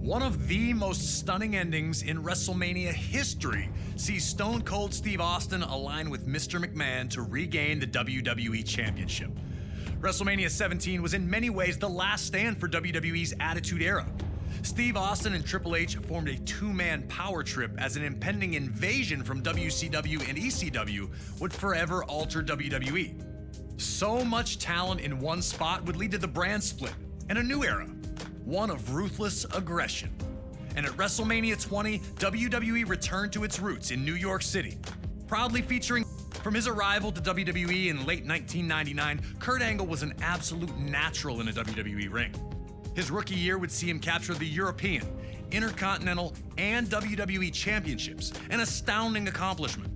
One of the most stunning endings in WrestleMania history sees Stone Cold Steve Austin align with Mr. McMahon to regain the WWE Championship. WrestleMania 17 was in many ways the last stand for WWE's Attitude Era. Steve Austin and Triple H formed a two-man power trip as an impending invasion from WCW and ECW would forever alter WWE. So much talent in one spot would lead to the brand split and a new era, one of ruthless aggression. And at WrestleMania 20, WWE returned to its roots in New York City, proudly featuring. From his arrival to WWE in late 1999, Kurt Angle was an absolute natural in a WWE ring. His rookie year would see him capture the European, Intercontinental, and WWE championships, an astounding accomplishment.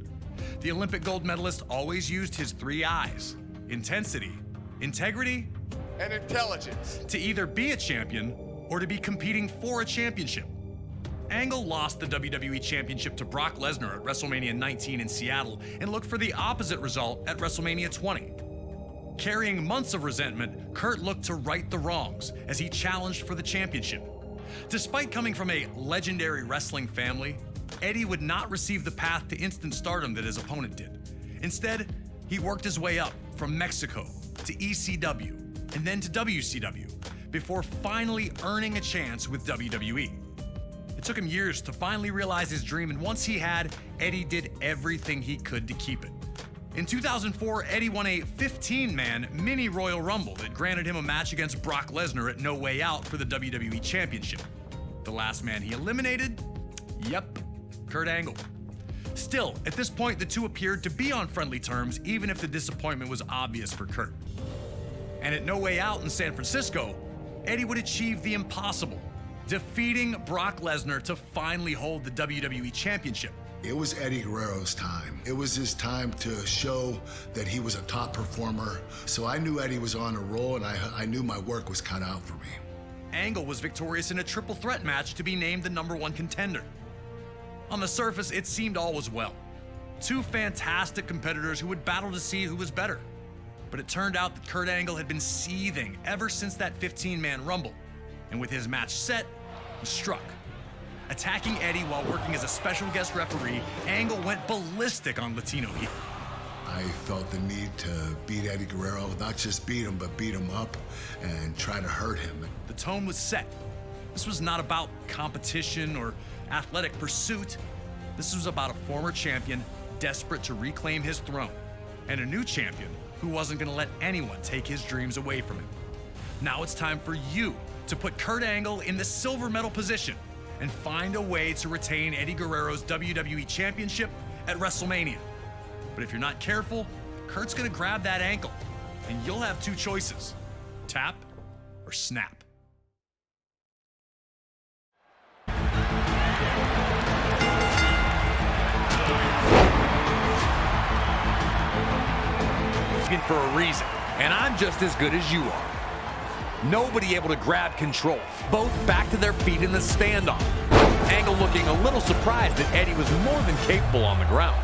The Olympic gold medalist always used his three I's: intensity, integrity, and intelligence, to either be a champion or to be competing for a championship. Angle lost the WWE Championship to Brock Lesnar at WrestleMania 19 in Seattle and looked for the opposite result at WrestleMania 20. Carrying months of resentment, Kurt looked to right the wrongs as he challenged for the championship. Despite coming from a legendary wrestling family, Eddie would not receive the path to instant stardom that his opponent did. Instead, he worked his way up from Mexico to ECW and then to WCW before finally earning a chance with WWE. It took him years to finally realize his dream, and once he had, Eddie did everything he could to keep it. In 2004, Eddie won a 15-man mini Royal Rumble that granted him a match against Brock Lesnar at No Way Out for the WWE Championship. The last man he eliminated? Yep, Kurt Angle. Still, at this point, the two appeared to be on friendly terms, even if the disappointment was obvious for Kurt. And at No Way Out in San Francisco, Eddie would achieve the impossible, defeating Brock Lesnar to finally hold the WWE Championship. It was Eddie Guerrero's time. It was his time to show that he was a top performer. So I knew Eddie was on a roll, and I knew my work was cut out for me. Angle was victorious in a triple threat match to be named the #1 contender. On the surface, it seemed all was well. Two fantastic competitors who would battle to see who was better. But it turned out that Kurt Angle had been seething ever since that 15-man Rumble. And with his match set, he struck. Attacking Eddie while working as a special guest referee, Angle went ballistic on Latino heel. I felt the need to beat Eddie Guerrero, not just beat him, but beat him up and try to hurt him. The tone was set. This was not about competition or athletic pursuit. This was about a former champion desperate to reclaim his throne, and a new champion who wasn't going to let anyone take his dreams away from him. Now it's time for you to put Kurt Angle in the silver medal position and find a way to retain Eddie Guerrero's WWE Championship at WrestleMania. But if you're not careful, Kurt's gonna grab that ankle, and you'll have two choices: tap or snap. For a reason, and I'm just as good as you are. Nobody able to grab control. Both back to their feet in the standoff. Angle looking a little surprised that Eddie was more than capable on the ground.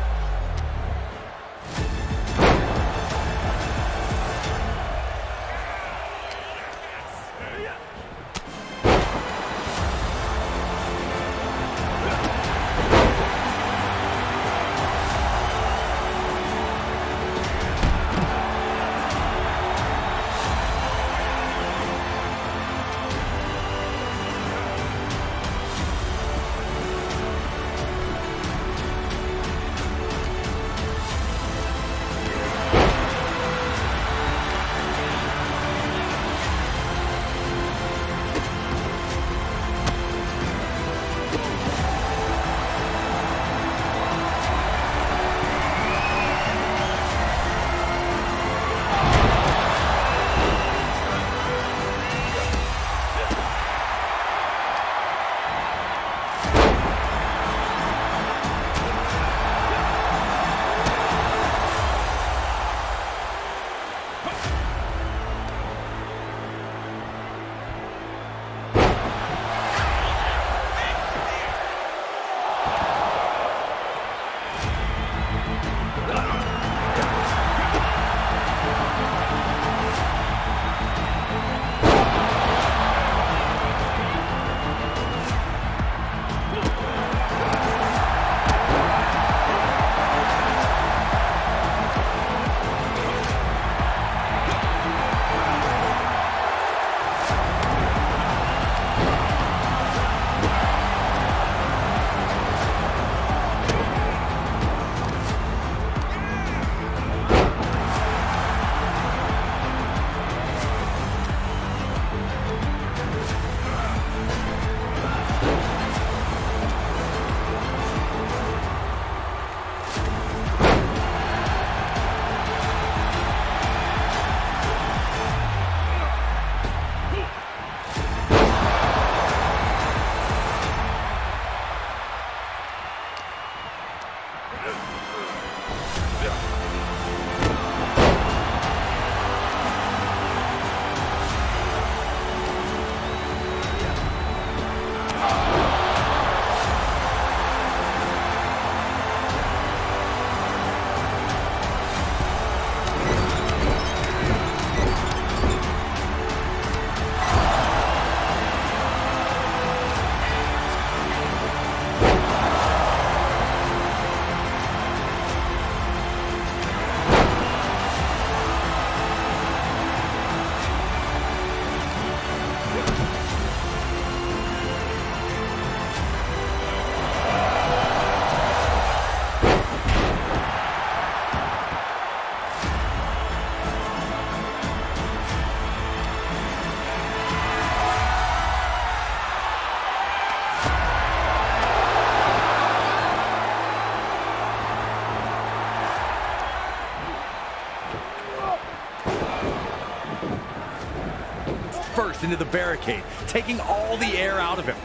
burst into the barricade, taking all the air out of him.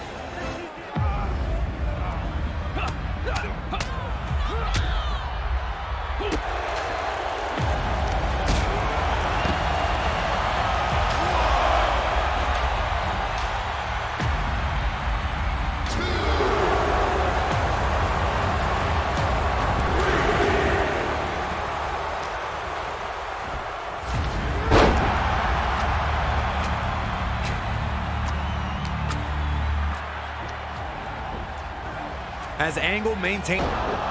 As Angle maintained,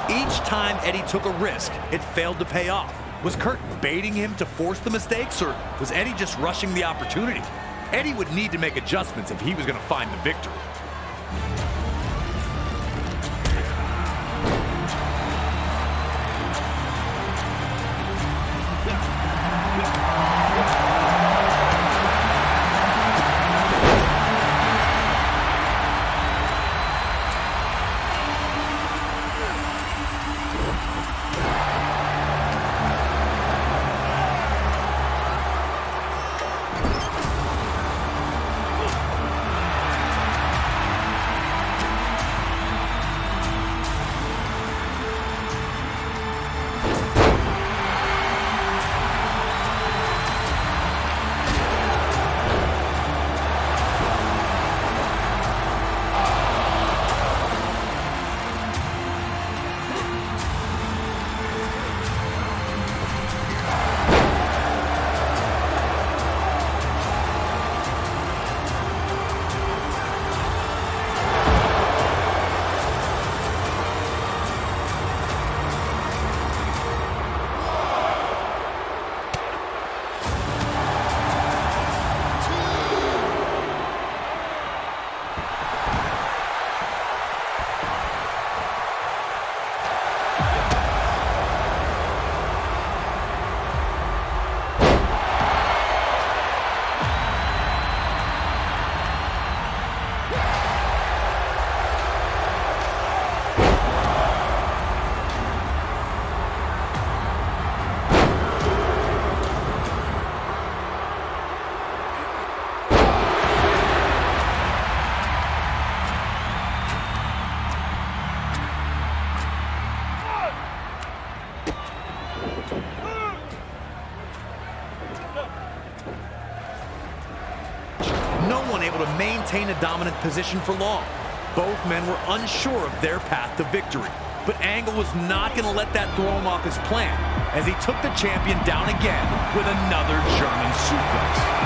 each time Eddie took a risk, it failed to pay off. Was Kurt baiting him to force the mistakes, or was Eddie just rushing the opportunity? Eddie would need to make adjustments if he was going to find the victory. No one able to maintain a dominant position for long. Both men were unsure of their path to victory. But Angle was not going to let that throw him off his plan, as he took the champion down again with another German suplex.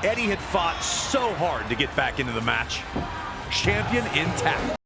Eddie had fought so hard to get back into the match. Champion intact.